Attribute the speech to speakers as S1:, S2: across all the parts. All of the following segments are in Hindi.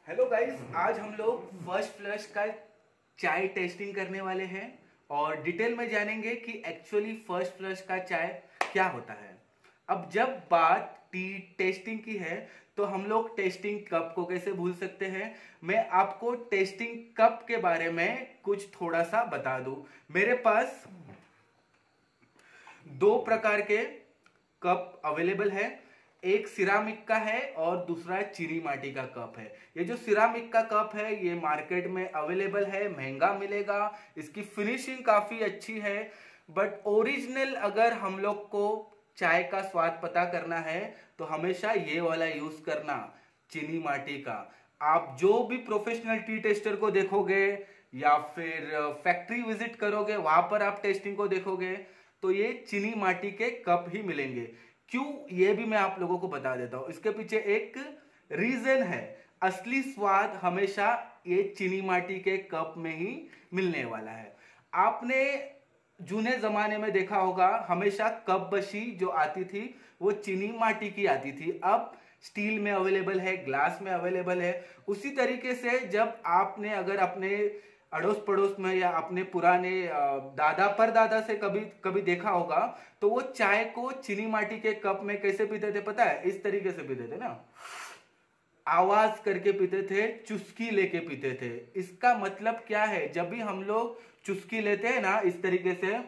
S1: हेलो गाइस, आज हम लोग फर्स्ट फ्लश का चाय टेस्टिंग करने वाले हैं और डिटेल में जानेंगे कि एक्चुअली फर्स्ट फ्लश का चाय क्या होता है। अब जब बात टी टेस्टिंग की है तो हम लोग टेस्टिंग कप को कैसे भूल सकते हैं। मैं आपको टेस्टिंग कप के बारे में कुछ थोड़ा सा बता दूं। मेरे पास दो प्रकार के कप अवेलेबल है, एक सिरामिक का है और दूसरा चीनी माटी का कप है। ये जो सिरामिक का कप है ये मार्केट में अवेलेबल है, महंगा मिलेगा, इसकी फिनिशिंग काफी अच्छी है। बट ओरिजिनल अगर हम लोग को चाय का स्वाद पता करना है तो हमेशा ये वाला यूज करना, चीनी माटी का। आप जो भी प्रोफेशनल टी टेस्टर को देखोगे या फिर फैक्ट्री विजिट करोगे, वहां पर आप टेस्टिंग को देखोगे तो ये चीनी माटी के कप ही मिलेंगे। क्यों, ये भी मैं आप लोगों को बता देता हूं। इसके पीछे एक रीजन है। असली स्वाद हमेशा ये चीनी माटी के कप में ही मिलने वाला है। आपने जूने जमाने में देखा होगा, हमेशा कप बशी जो आती थी वो चीनी माटी की आती थी। अब स्टील में अवेलेबल है, ग्लास में अवेलेबल है। उसी तरीके से जब आपने अगर अपने अड़ोस पड़ोस में या अपने पुराने दादा परदादा से कभी कभी देखा होगा तो वो चाय को चीनी माटी के कप में कैसे पीते थे पता है? इस तरीके से पीते थे ना, आवाज करके पीते थे, चुस्की लेके पीते थे। इसका मतलब क्या है, जब भी हम लोग चुस्की लेते हैं ना इस तरीके से,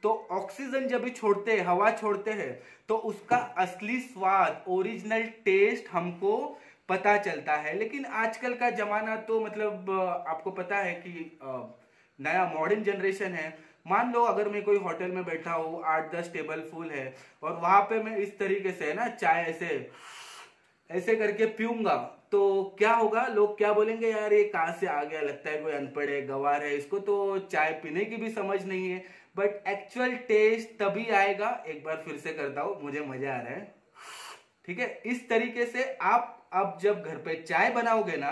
S1: तो ऑक्सीजन जब भी छोड़ते हैं, हवा छोड़ते हैं, तो उसका असली स्वाद, ओरिजिनल टेस्ट हमको पता चलता है। लेकिन आजकल का जमाना तो मतलब आपको पता है कि नया मॉडर्न जनरेशन है। मान लो अगर मैं कोई होटल में बैठा हूँ, 8-10 टेबल फुल है और वहां पे मैं इस तरीके से ना चाय ऐसे ऐसे करके पीऊंगा तो क्या होगा, लोग क्या बोलेंगे, यार ये कहाँ से आ गया, लगता है कोई अनपढ़ है, गवार है, इसको तो चाय पीने की भी समझ नहीं है। बट एक्चुअल टेस्ट तभी आएगा, एक बार फिर से करता हूं, मुझे मजा आ रहा है, ठीक है। इस तरीके से आप अब जब घर पे चाय बनाओगे ना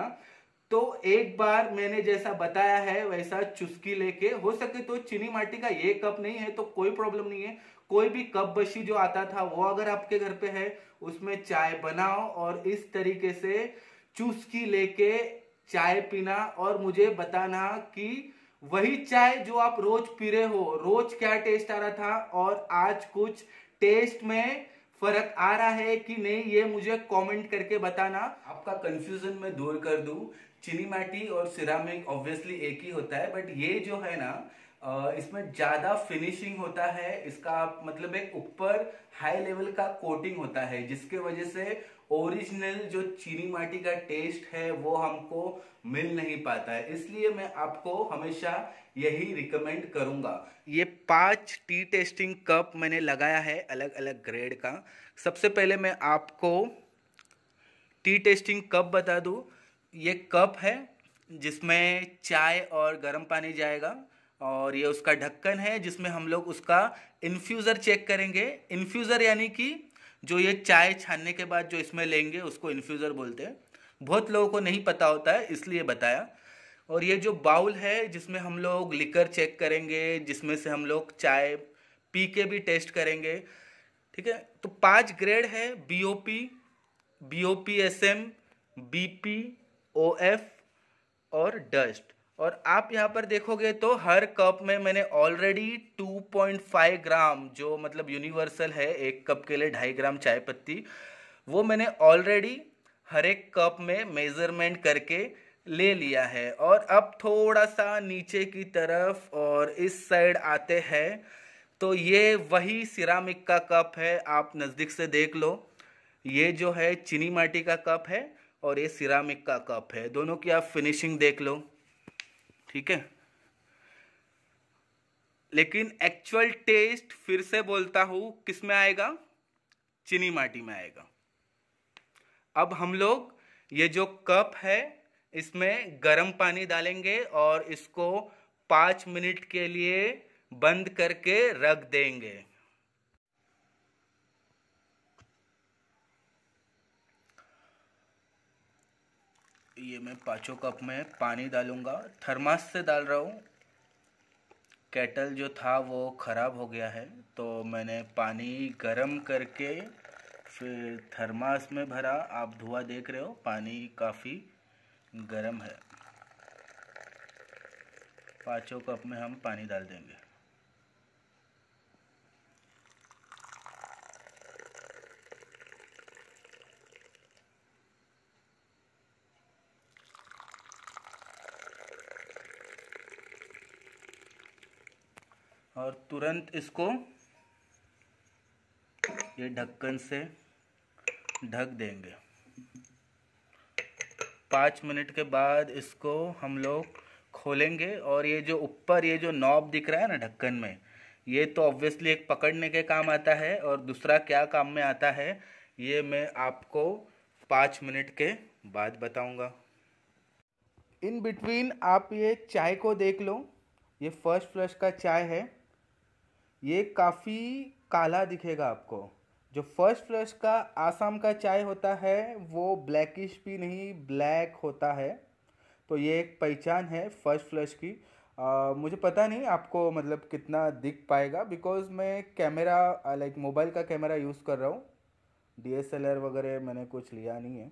S1: तो एक बार मैंने जैसा बताया है वैसा चुस्की लेके, हो सके तो चीनी माटी का ये कप नहीं है तो कोई प्रॉब्लम नहीं है, कोई भी कप बशी जो आता था वो अगर आपके घर पे है उसमें चाय बनाओ और इस तरीके से चुस्की लेके चाय पीना और मुझे बताना कि वही चाय जो आप रोज पी रहे हो, रोज क्या टेस्ट आ रहा था और आज कुछ टेस्ट में फर्क आ रहा है कि नहीं, ये मुझे कमेंट करके बताना। आपका कंफ्यूजन मैं दूर कर दूं, चीनी माटी और सिरामिक ऑब्वियसली एक ही होता है, बट ये जो है ना इसमें ज्यादा फिनिशिंग होता है। इसका मतलब एक ऊपर हाई लेवल का कोटिंग होता है जिसके वजह से ओरिजिनल जो चीनी माटी का टेस्ट है वो हमको मिल नहीं पाता है। इसलिए मैं आपको हमेशा यही रिकमेंड करूंगा। ये 5 टी टेस्टिंग कप मैंने लगाया है अलग अलग ग्रेड का। सबसे पहले मैं आपको टी टेस्टिंग कप बता दूं। ये कप है जिसमें चाय और गर्म पानी जाएगा और ये उसका ढक्कन है जिसमें हम लोग उसका इन्फ्यूज़र चेक करेंगे। इन्फ्यूज़र यानी कि जो ये चाय छानने के बाद जो इसमें लेंगे उसको इन्फ्यूज़र बोलते हैं। बहुत लोगों को नहीं पता होता है इसलिए बताया। और ये जो बाउल है जिसमें हम लोग लिकर चेक करेंगे, जिसमें से हम लोग चाय पी के भी टेस्ट करेंगे, ठीक है। तो 5 ग्रेड है, BOP, BOPSM, BP, OF और डस्ट। और आप यहाँ पर देखोगे तो हर कप में मैंने ऑलरेडी 2.5 ग्राम, जो मतलब यूनिवर्सल है, एक कप के लिए 2.5 ग्राम चाय पत्ती, वो मैंने ऑलरेडी हर एक कप में मेजरमेंट करके ले लिया है। और अब थोड़ा सा नीचे की तरफ और इस साइड आते हैं तो ये वही सिरामिक का कप है, आप नज़दीक से देख लो। ये जो है चीनी माटी का कप है और ये सिरामिक का कप है, दोनों की आप फिनिशिंग देख लो, ठीक है। लेकिन एक्चुअल टेस्ट फिर से बोलता हूं किस में आएगा, चीनी माटी में आएगा। अब हम लोग ये जो कप है इसमें गर्म पानी डालेंगे और इसको 5 मिनट के लिए बंद करके रख देंगे। ये मैं 5 कप में पानी डालूंगा, थर्मास से डाल रहा हूँ। केटल जो था वो ख़राब हो गया है तो मैंने पानी गर्म करके फिर थर्मास में भरा। आप धुआं देख रहे हो, पानी काफ़ी गरम है। 5 कप में हम पानी डाल देंगे। और तुरंत इसको ये ढक्कन से ढक देंगे। 5 मिनट के बाद इसको हम लोग खोलेंगे और ये जो ऊपर ये जो नॉब दिख रहा है ना ढक्कन में, ये तो ऑब्वियसली एक पकड़ने के काम आता है, और दूसरा क्या काम में आता है ये मैं आपको 5 मिनट के बाद बताऊंगा। इन बिटवीन आप ये चाय को देख लो। ये फर्स्ट फ्लश का चाय है। ये काफ़ी काला दिखेगा आपको। जो फर्स्ट फ्लश का आसाम का चाय होता है वो ब्लैकिश भी नहीं, ब्लैक होता है। तो ये एक पहचान है फर्स्ट फ्लश की। मुझे पता नहीं आपको मतलब कितना दिख पाएगा, बिकॉज मैं कैमरा लाइक मोबाइल का कैमरा यूज़ कर रहा हूँ। DSLR वगैरह मैंने कुछ लिया नहीं है।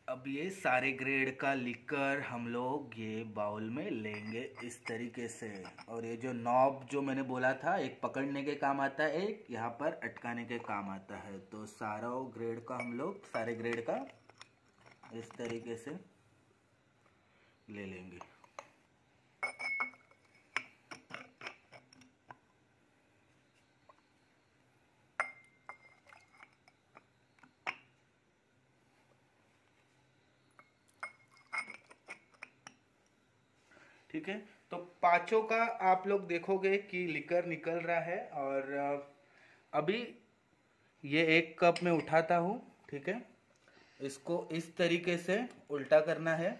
S1: अब ये सारे ग्रेड का लिकर हम लोग ये बाउल में लेंगे इस तरीके से। और ये जो नॉब जो मैंने बोला था, एक पकड़ने के काम आता है, एक यहाँ पर अटकाने के काम आता है। तो सारा ग्रेड का हम लोग सारे ग्रेड का इस तरीके से ले लेंगे। ठीक है, तो 5 का आप लोग देखोगे कि लिकर निकल रहा है। और अभी ये 1 कप में उठाता हूँ। ठीक है, इसको इस तरीके से उल्टा करना है।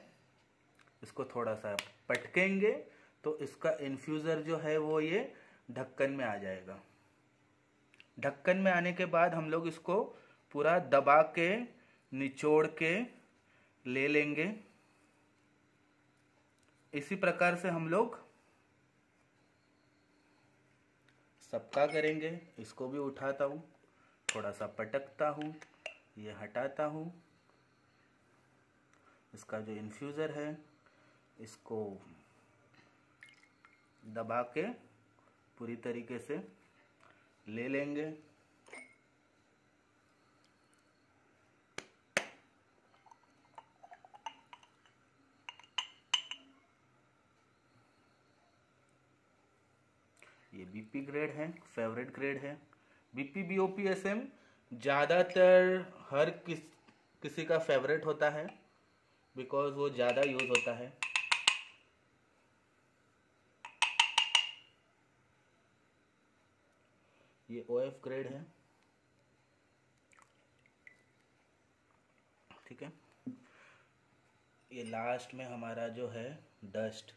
S1: इसको थोड़ा सा पटकेंगे तो इसका इन्फ्यूज़र जो है वो ये ढक्कन में आ जाएगा। ढक्कन में आने के बाद हम लोग इसको पूरा दबा के निचोड़ के ले लेंगे। इसी प्रकार से हम लोग सबका करेंगे। इसको भी उठाता हूँ, थोड़ा सा पटकता हूँ, ये हटाता हूँ। इसका जो इन्फ्यूज़र है इसको दबा के पूरी तरीके से ले लेंगे। ये BP ग्रेड है, फेवरेट ग्रेड है। BP BOP SM ज़्यादातर हर किसी का फेवरेट होता है, बिकॉज वो ज़्यादा यूज़ होता है। ये OF ग्रेड है। ठीक है, ये लास्ट में हमारा जो है डस्ट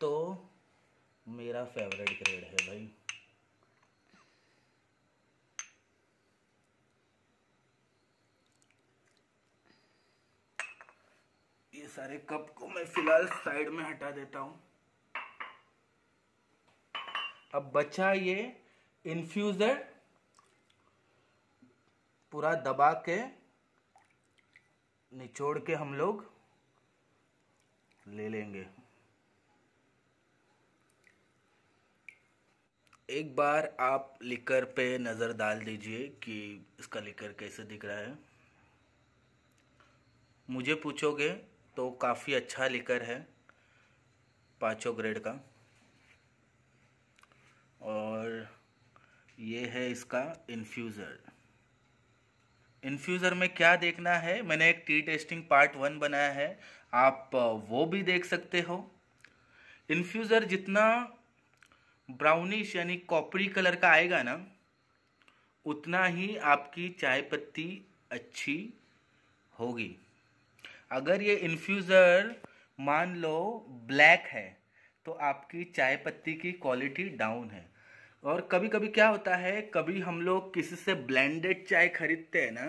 S1: तो मेरा फेवरेट ग्रेड है भाई। ये सारे कप को मैं फिलहाल साइड में हटा देता हूँ। अब बचा ये इन्फ्यूज़र, पूरा दबा के निचोड़ के हम लोग ले लेंगे। एक बार आप लिकर पे नज़र डाल दीजिए कि इसका लिकर कैसे दिख रहा है। मुझे पूछोगे तो काफ़ी अच्छा लिकर है 5 ग्रेड का। और ये है इसका इन्फ्यूज़र। इन्फ्यूज़र में क्या देखना है, मैंने एक टी टेस्टिंग पार्ट 1 बनाया है, आप वो भी देख सकते हो। इन्फ्यूज़र जितना ब्राउनिश यानी कॉपरी कलर का आएगा ना, उतना ही आपकी चाय पत्ती अच्छी होगी। अगर ये इन्फ्यूज़र मान लो ब्लैक है तो आपकी चाय पत्ती की क्वालिटी डाउन है। और कभी कभी क्या होता है, कभी हम लोग किसी से ब्लेंडेड चाय खरीदते हैं ना,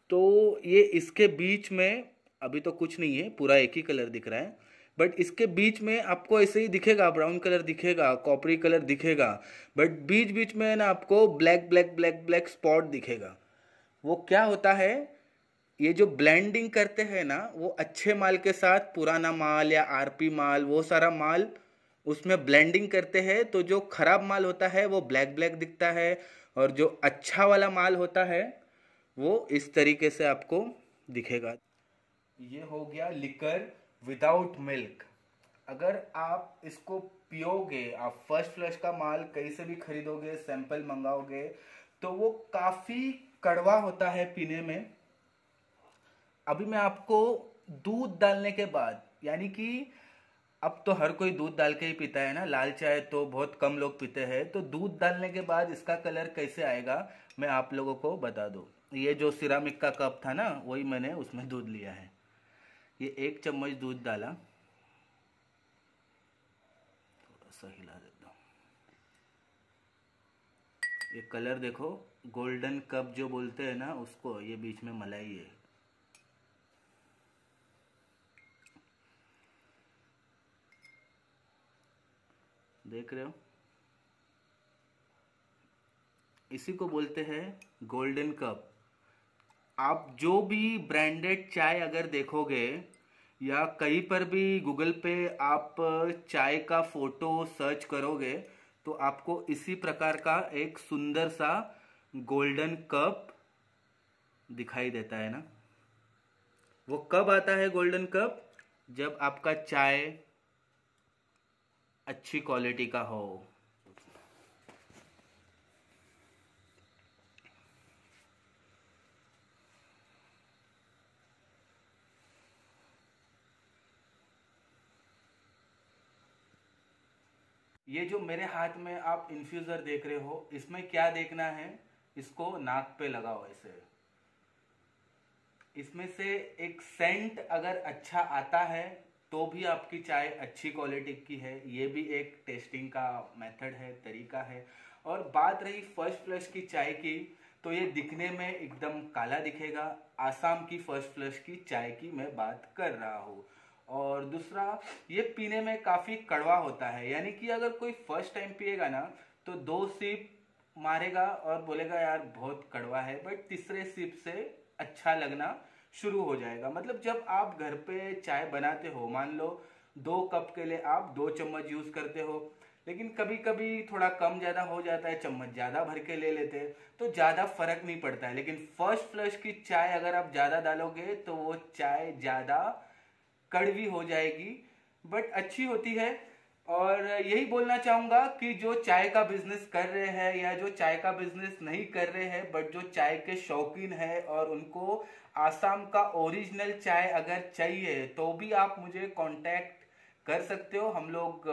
S1: तो ये इसके बीच में अभी तो कुछ नहीं है, पूरा एक ही कलर दिख रहा है, बट इसके बीच में आपको ऐसे ही दिखेगा, ब्राउन कलर दिखेगा, कॉपरी कलर दिखेगा, बट बीच बीच में ना आपको black black black black spot दिखेगा। वो क्या होता है, ये जो ब्लेंडिंग करते हैं ना, वो अच्छे माल के साथ पुराना माल या आरपी माल, वो सारा माल उसमें ब्लेंडिंग करते हैं, तो जो खराब माल होता है वो ब्लैक ब्लैक दिखता है, और जो अच्छा वाला माल होता है वो इस तरीके से आपको दिखेगा। ये हो गया लिकर विदाउट मिल्क। अगर आप इसको पियोगे, आप फर्स्ट फ्लश का माल कहीं से भी खरीदोगे, सैंपल मंगाओगे, तो वो काफी कड़वा होता है पीने में। अभी मैं आपको दूध डालने के बाद, यानी कि अब तो हर कोई दूध डाल के ही पीता है ना, लाल चाय तो बहुत कम लोग पीते हैं, तो दूध डालने के बाद इसका कलर कैसे आएगा मैं आप लोगों को बता दूं। ये जो सिरामिक का कप था ना, वही मैंने उसमें दूध लिया है। ये 1 चम्मच दूध डाला, थोड़ा सा हिला देता हूँ। ये कलर देखो, गोल्डन कप जो बोलते हैं ना उसको, ये बीच में मलाई है। देख रहे हो, इसी को बोलते हैं गोल्डन कप। आप जो भी ब्रांडेड चाय अगर देखोगे, या कहीं पर भी गूगल पे आप चाय का फोटो सर्च करोगे, तो आपको इसी प्रकार का एक सुंदर सा गोल्डन कप दिखाई देता है ना। वो कब आता है गोल्डन कप? जब आपका चाय अच्छी क्वालिटी का हो। ये जो मेरे हाथ में आप इन्फ्यूजर देख रहे हो, इसमें क्या देखना है, इसको नाक पे लगाओ ऐसे। इसमें से एक सेंट अगर अच्छा आता है तो भी आपकी चाय अच्छी क्वालिटी की है। ये भी एक टेस्टिंग का मेथड है, तरीका है। और बात रही फर्स्ट फ्लश की चाय की, तो ये दिखने में एकदम काला दिखेगा। आसाम की फर्स्ट फ्लश की चाय की मैं बात कर रहा हूँ। और दूसरा, ये पीने में काफ़ी कड़वा होता है, यानी कि अगर कोई फर्स्ट टाइम पिएगा ना, तो 2 सिप मारेगा और बोलेगा यार बहुत कड़वा है, बट तीसरे सिप से अच्छा लगना शुरू हो जाएगा। मतलब जब आप घर पे चाय बनाते हो, मान लो 2 कप के लिए आप 2 चम्मच यूज करते हो, लेकिन कभी कभी थोड़ा कम ज्यादा हो जाता है, चम्मच ज्यादा भर के ले लेते हैं, तो ज्यादा फर्क नहीं पड़ता है। लेकिन फर्स्ट फ्लश की चाय अगर आप ज्यादा डालोगे तो वो चाय ज्यादा कड़वी हो जाएगी, बट अच्छी होती है। और यही बोलना चाहूंगा कि जो चाय का बिजनेस कर रहे हैं या जो चाय का बिजनेस नहीं कर रहे हैं, बट जो चाय के शौकीन है और उनको आसाम का ओरिजिनल चाय अगर चाहिए, तो भी आप मुझे कांटेक्ट कर सकते हो। हम लोग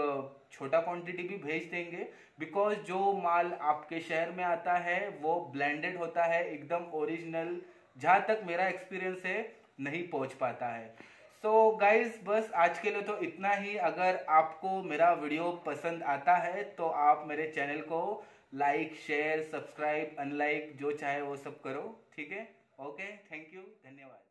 S1: छोटा क्वांटिटी भी भेज देंगे, बिकॉज जो माल आपके शहर में आता है वो ब्लेंडेड होता है, एकदम ओरिजिनल, जहां तक मेरा एक्सपीरियंस है नहीं पहुंच पाता है। सो गाइज, बस आज के लिए तो इतना ही। अगर आपको मेरा वीडियो पसंद आता है तो आप मेरे चैनल को लाइक, शेयर, सब्सक्राइब, अनलाइक जो चाहे वो सब करो, ठीक है? ओके, थैंक यू, धन्यवाद।